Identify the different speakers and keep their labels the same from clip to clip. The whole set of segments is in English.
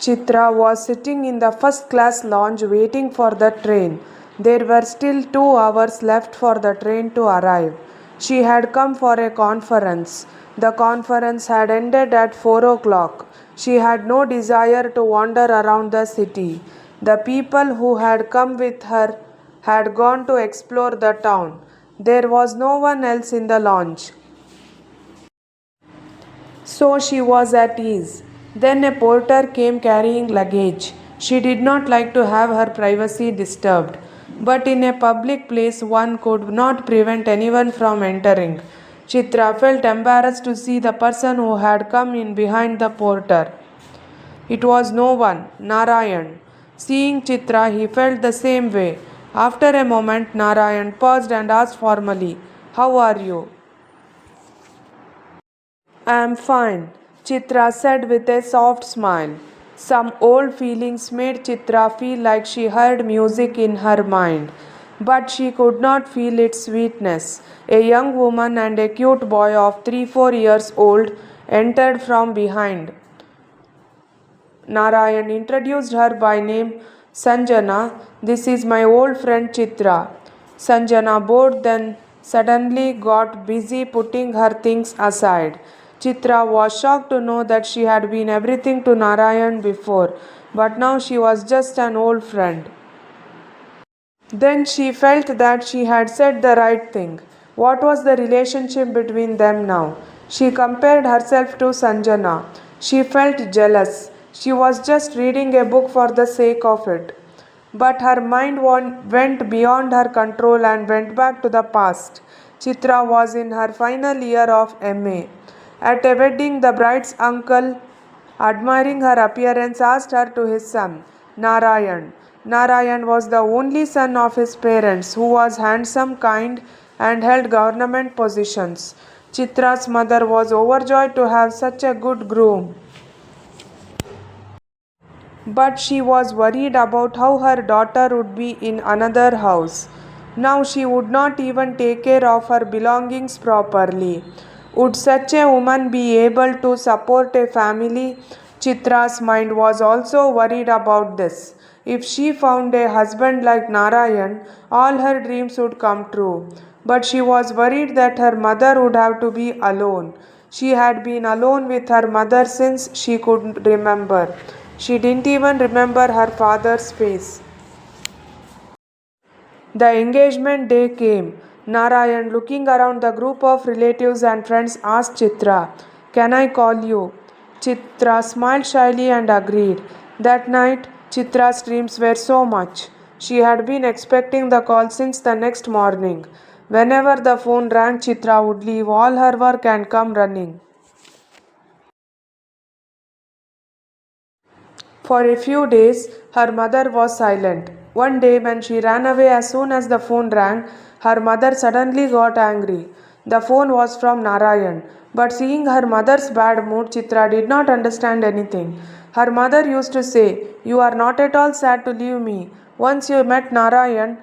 Speaker 1: Chitra was sitting in the first class lounge waiting for the train. There were still 2 hours left for the train to arrive. She had come for a conference. The conference had ended at 4 o'clock. She had no desire to wander around the city. The people who had come with her had gone to explore the town. There was no one else in the lounge. So she was at ease. Then a porter came carrying luggage. She did not like to have her privacy disturbed, but in a public place one could not prevent anyone from entering. Chitra felt embarrassed to see the person who had come in behind the porter. It was no one, Narayan. Seeing Chitra, he felt the same way. After a moment, Narayan paused and asked formally, "How are you?" "I am fine," Chitra said with a soft smile. Some old feelings made Chitra feel like she heard music in her mind, but she could not feel its sweetness. A young woman and a cute boy of 3-4 years old entered from behind. Narayan introduced her by name, "Sanjana, this is my old friend Chitra." Sanjana bowed, then suddenly got busy putting her things aside. Chitra was shocked to know that she had been everything to Narayan before, but now she was just an old friend. Then she felt that she had said the right thing. What was the relationship between them now? She compared herself to Sanjana. She felt jealous. She was just reading a book for the sake of it. But her mind went beyond her control and went back to the past. Chitra was in her final year of MA. At a wedding, the bride's uncle, admiring her appearance, asked her to his son, Narayan. Narayan was the only son of his parents who was handsome, kind, and held government positions. Chitra's mother was overjoyed to have such a good groom. But she was worried about how her daughter would be in another house. Now she would not even take care of her belongings properly. Would such a woman be able to support a family? Chitra's mind was also worried about this. If she found a husband like Narayan, all her dreams would come true. But she was worried that her mother would have to be alone. She had been alone with her mother since she could remember. She didn't even remember her father's face. The engagement day came. Narayan, looking around the group of relatives and friends, asked Chitra, "Can I call you?" Chitra smiled shyly and agreed. That night, Chitra's dreams were so much. She had been expecting the call since the next morning. Whenever the phone rang, Chitra would leave all her work and come running. For a few days, her mother was silent. One day, when she ran away as soon as the phone rang, her mother suddenly got angry. The phone was from Narayan, but seeing her mother's bad mood, Chitra did not understand anything. Her mother used to say, "You are not at all sad to leave me. Once you met Narayan,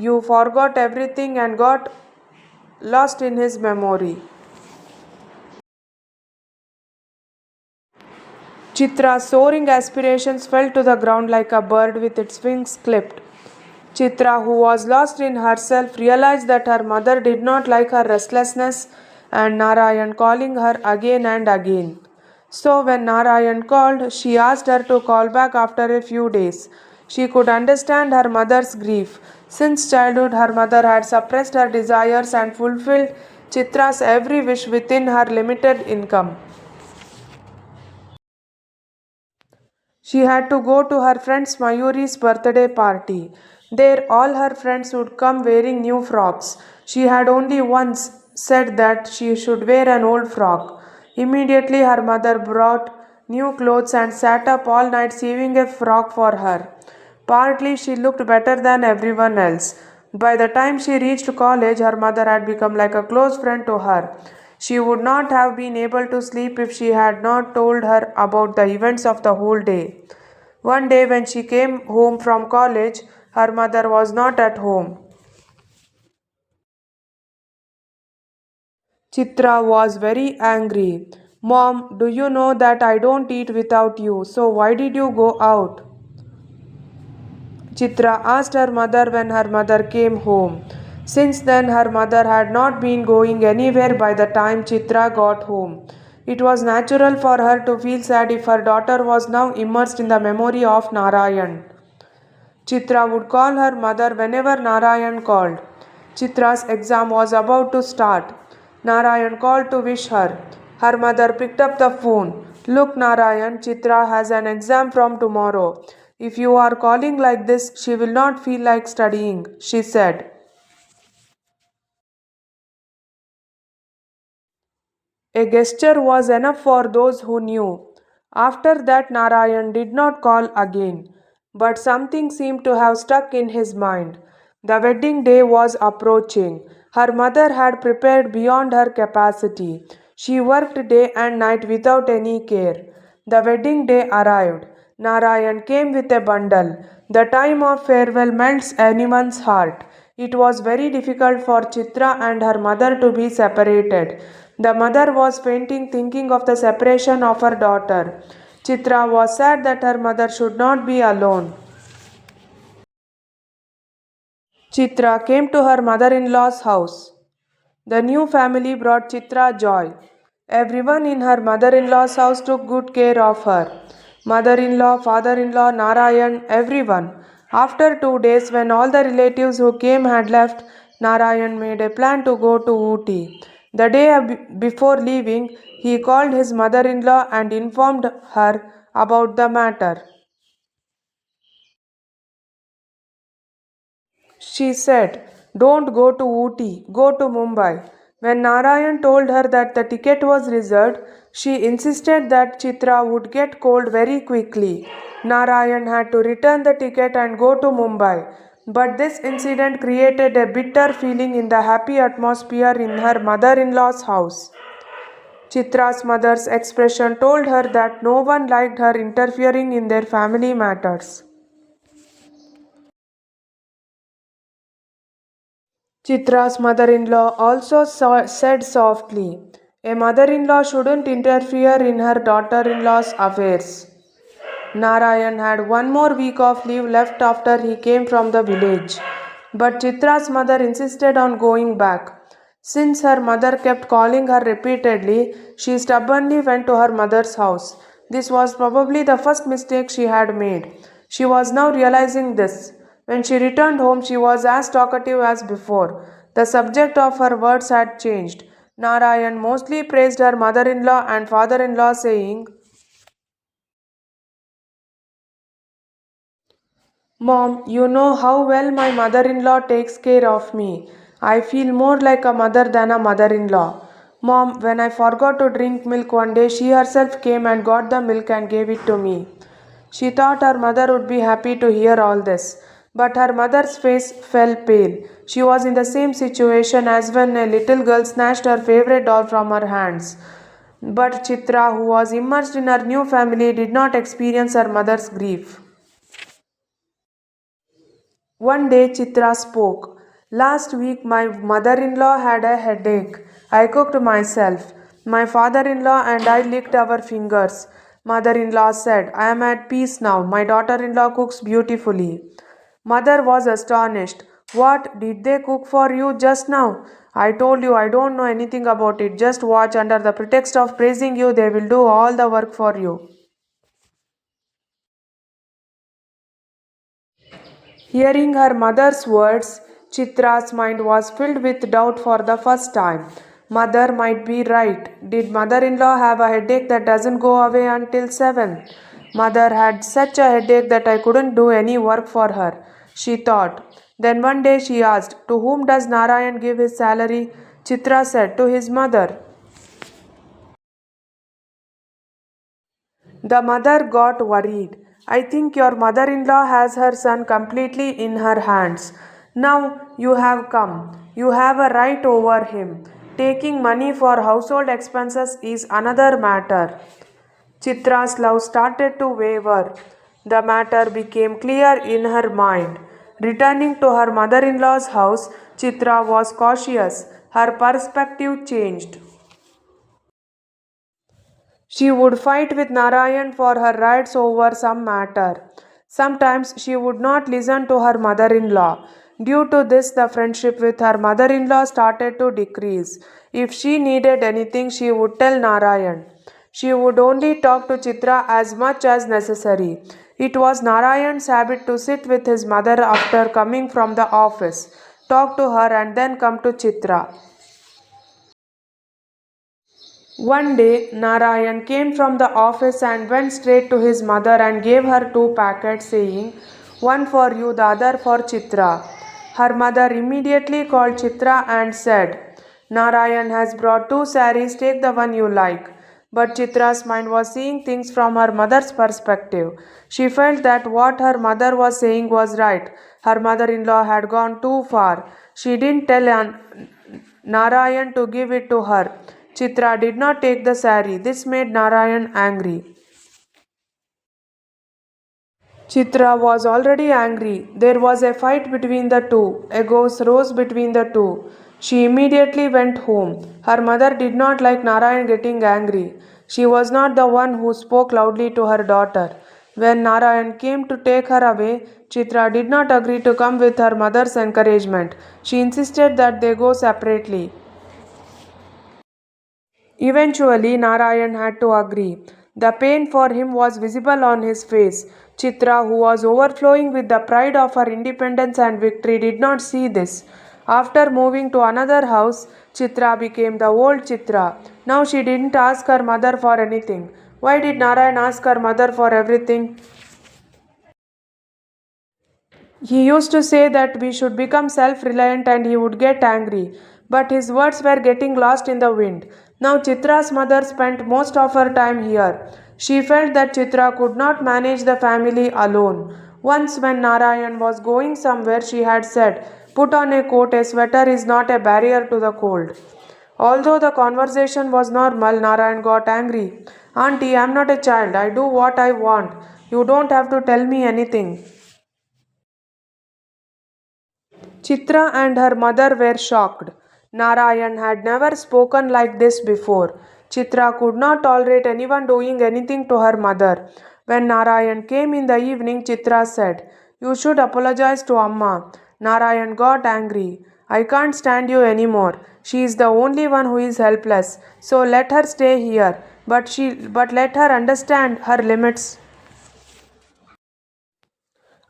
Speaker 1: you forgot everything and got lost in his memory." Chitra's soaring aspirations fell to the ground like a bird with its wings clipped. Chitra, who was lost in herself, realized that her mother did not like her restlessness and Narayan calling her again and again. So, when Narayan called, she asked her to call back after a few days. She could understand her mother's grief. Since childhood, her mother had suppressed her desires and fulfilled Chitra's every wish within her limited income. She had to go to her friend Mayuri's birthday party. There, all her friends would come wearing new frocks. She had only once said that she should wear an old frock. Immediately, her mother brought new clothes and sat up all night sewing a frock for her. Partly, she looked better than everyone else. By the time she reached college, her mother had become like a close friend to her. She would not have been able to sleep if she had not told her about the events of the whole day. One day, when she came home from college, her mother was not at home. Chitra was very angry. Mom, do you know that I don't eat without you? So why did you go out? Chitra asked her mother when her mother came home. Since then, her mother had not been going anywhere by the time Chitra got home. It was natural for her to feel sad if her daughter was now immersed in the memory of Narayan. Chitra would call her mother whenever Narayan called. Chitra's exam was about to start. Narayan called to wish her. Her mother picked up the phone. Look, Narayan, Chitra has an exam from tomorrow. If you are calling like this, she will not feel like studying, she said. A gesture was enough for those who knew. After that, Narayan did not call again, but something seemed to have stuck in his mind. The wedding day was approaching. Her mother had prepared beyond her capacity. She worked day and night without any care. The wedding day arrived. Narayan came with a bundle. The time of farewell melts anyone's heart. It was very difficult for Chitra and her mother to be separated. The mother was fainting thinking of the separation of her daughter. Chitra was sad that her mother should not be alone. Chitra came to her mother in law's house. The new family brought Chitra joy. Everyone in her mother in law's house took good care of her. Mother in law, father in law, Narayan, everyone. After 2 days, when all the relatives who came had left, Narayan made a plan to go to Ooty. The day before leaving, he called his mother in law and informed her about the matter. She said, don't go to Ooty, go to Mumbai. When Narayan told her that the ticket was reserved, she insisted that Chitra would get cold very quickly. Narayan had to return the ticket and go to Mumbai. But this incident created a bitter feeling in the happy atmosphere in her mother in law's house. Chitra's mother's expression told her that no one liked her interfering in their family matters. Chitra's mother in law also said softly, a mother in law shouldn't interfere in her daughter in law's affairs. Narayan had one more week of leave left after he came from the village. But Chitra's mother insisted on going back. Since her mother kept calling her repeatedly, she stubbornly went to her mother's house. This was probably the first mistake she had made. She was now realizing this. When she returned home, she was as talkative as before. The subject of her words had changed. Narayan mostly praised her mother in law and father in law, saying, Mom, you know how well my mother in law takes care of me. I feel more like a mother than a mother in law. Mom, when I forgot to drink milk one day, she herself came and got the milk and gave it to me. She thought her mother would be happy to hear all this. But her mother's face fell pale. She was in the same situation as when a little girl snatched her favorite doll from her hands. But Chitra, who was immersed in her new family, did not experience her mother's grief. One day Chitra spoke. Last week my mother in law had a headache. I cooked myself. My father in law and I licked our fingers. Mother in law said, I am at peace now. My daughter in law cooks beautifully. Mother was astonished. What did they cook for you just now? I told you I don't know anything about it. Just watch. Under the pretext of praising you, they will do all the work for you. Hearing her mother's words, Chitra's mind was filled with doubt for the first time. Mother might be right. Did mother in law have a headache that doesn't go away until 7? Mother had such a headache that I couldn't do any work for her, she thought. Then one day she asked, to whom does Narayan give his salary? Chitra said, to his mother. The mother got worried. I think your mother in law has her son completely in her hands. Now you have come. You have a right over him. Taking money for household expenses is another matter. Chitra's love started to waver. The matter became clear in her mind. Returning to her mother in law's house, Chitra was cautious. Her perspective changed. She would fight with Narayan for her rights over some matter. Sometimes she would not listen to her mother in law. Due to this, the friendship with her mother in law started to decrease. If she needed anything, she would tell Narayan. She would only talk to Chitra as much as necessary. It was Narayan's habit to sit with his mother after coming from the office, talk to her, and then come to Chitra. One day, Narayan came from the office and went straight to his mother and gave her two packets, saying, "One for you, the other for Chitra." Her mother immediately called Chitra and said, "Narayan has brought two saris, take the one you like." But Chitra's mind was seeing things from her mother's perspective. She felt that what her mother was saying was right. Her mother in law had gone too far. She didn't tell Narayan to give it to her. Chitra did not take the sari. This made Narayan angry. Chitra was already angry. There was a fight between the two. Egos rose between the two. She immediately went home. Her mother did not like Narayan getting angry. She was not the one who spoke loudly to her daughter. When Narayan came to take her away, Chitra did not agree to come with her mother's encouragement. She insisted that they go separately. Eventually, Narayan had to agree. The pain for him was visible on his face. Chitra, who was overflowing with the pride of her independence and victory, did not see this. After moving to another house, Chitra became the old Chitra. Now she didn't ask her mother for anything. Why did Narayan ask her mother for everything? He used to say that we should become self reliant and he would get angry, but his words were getting lost in the wind. Now Chitra's mother spent most of her time here. She felt that Chitra could not manage the family alone. Once, when Narayan was going somewhere, she had said, "Put on a coat, a sweater is not a barrier to the cold." Although the conversation was normal, Narayan got angry. "Auntie, I'm not a child. I do what I want. You don't have to tell me anything." Chitra and her mother were shocked. Narayan had never spoken like this before. Chitra could not tolerate anyone doing anything to her mother. When Narayan came in the evening, Chitra said, "You should apologize to Amma." Narayan got angry. "I can't stand you anymore. She is the only one who is helpless. So let her stay here. But let her understand her limits."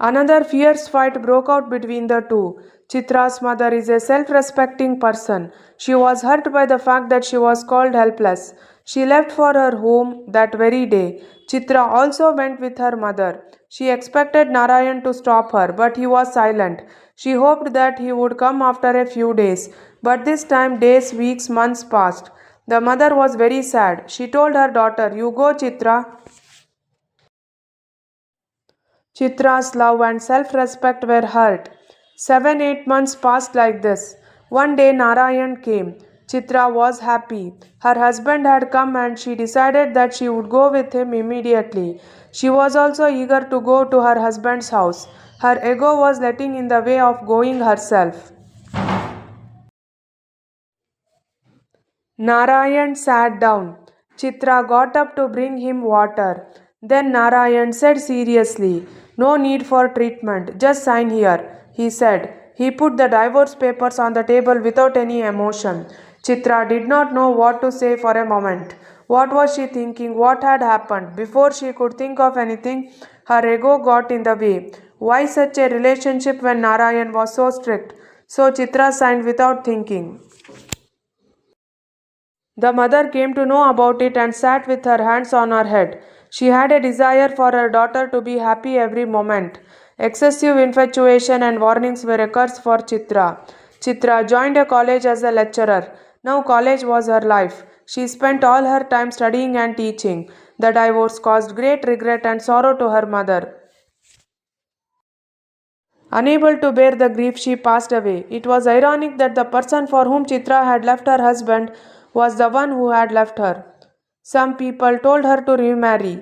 Speaker 1: Another fierce fight broke out between the two. Chitra's mother is a self respecting person. She was hurt by the fact that she was called helpless. She left for her home that very day. Chitra also went with her mother. She expected Narayan to stop her, but he was silent. She hoped that he would come after a few days, but this time days, weeks, months passed. The mother was very sad. She told her daughter, "You go, Chitra." Chitra's love and self respect were hurt. 7 8 months passed like this. One day Narayan came. Chitra was happy. Her husband had come and she decided that she would go with him immediately. She was also eager to go to her husband's house. Her ego was letting in the way of going herself. Narayan sat down. Chitra got up to bring him water. Then Narayan said seriously, "No need for treatment, just sign here," he said. He put the divorce papers on the table without any emotion. Chitra did not know what to say for a moment. What was she thinking? What had happened? Before she could think of anything, her ego got in the way. Why such a relationship when Narayan was so strict? So Chitra signed without thinking. The mother came to know about it and sat with her hands on her head. She had a desire for her daughter to be happy every moment. Excessive infatuation and warnings were a curse for Chitra. Chitra joined a college as a lecturer. Now college was her life. She spent all her time studying and teaching. The divorce caused great regret and sorrow to her mother. Unable to bear the grief, she passed away. It was ironic that the person for whom Chitra had left her husband was the one who had left her. Some people told her to remarry,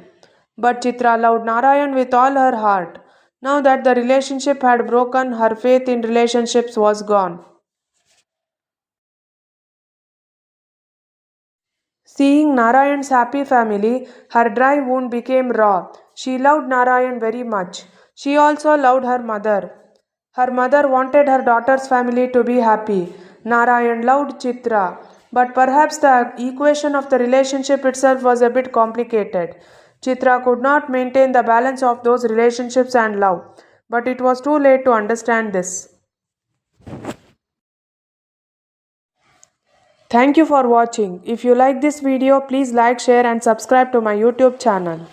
Speaker 1: but Chitra loved Narayan with all her heart. Now that the relationship had broken, her faith in relationships was gone. Seeing Narayan's happy family, her dry wound became raw. She loved Narayan very much. She also loved her mother. Her mother wanted her daughter's family to be happy. Narayan loved Chitra, but perhaps the equation of the relationship itself was a bit complicated. Chitra could not maintain the balance of those relationships and love, but it was too late to understand this. Thank you for watching. If you like this video, please like, share and subscribe to my YouTube channel.